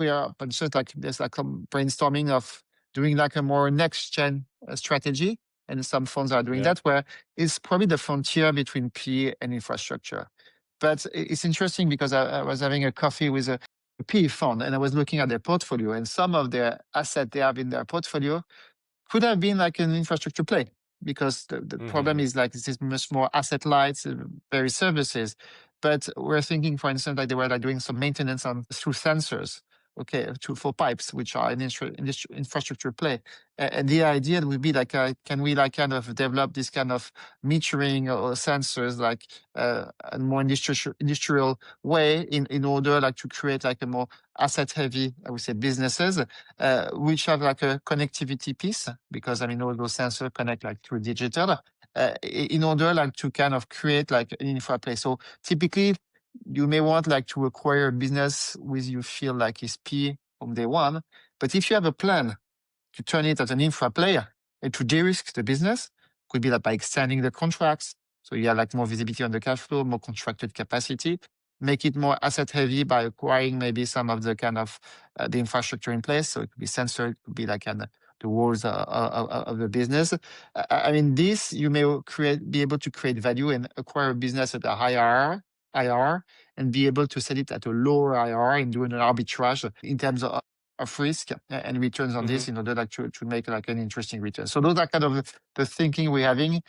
we are, but just like there's like some brainstorming of doing like a more next gen strategy. And some funds are doing Yeah. that, where it's probably the frontier between PE and infrastructure. But it's interesting because I was having a coffee with a PE fund and I was looking at their portfolio, and some of their assets they have in their portfolio could have been like an infrastructure play, because the problem Mm-hmm. is like this is much more asset light, very services. But we're thinking, for instance, like they were like doing some maintenance on through sensors, okay, for pipes, which are an infrastructure play. And the idea would be like, can we like kind of develop this kind of metering or sensors, like a more industrial way in order like to create like a more asset heavy, I would say, businesses, which have like a connectivity piece, because I mean all those sensors connect like through digital, in order like to kind of create like an infra play. So typically, you may want like to acquire a business with you feel like is P from day one, but if you have a plan to turn it as an infra player and to de-risk the business, could be that by extending the contracts, so you have like more visibility on the cash flow, more contracted capacity, make it more asset heavy by acquiring maybe some of the kind of the infrastructure in place. So it could be sensor, it could be like the walls of the business. I mean, this you may be able to create value and acquire a business at a higher IR and be able to sell it at a lower IR and doing an arbitrage in terms of risk and returns on Mm-hmm. this in order like to make like an interesting return. So those are kind of the thinking we're having.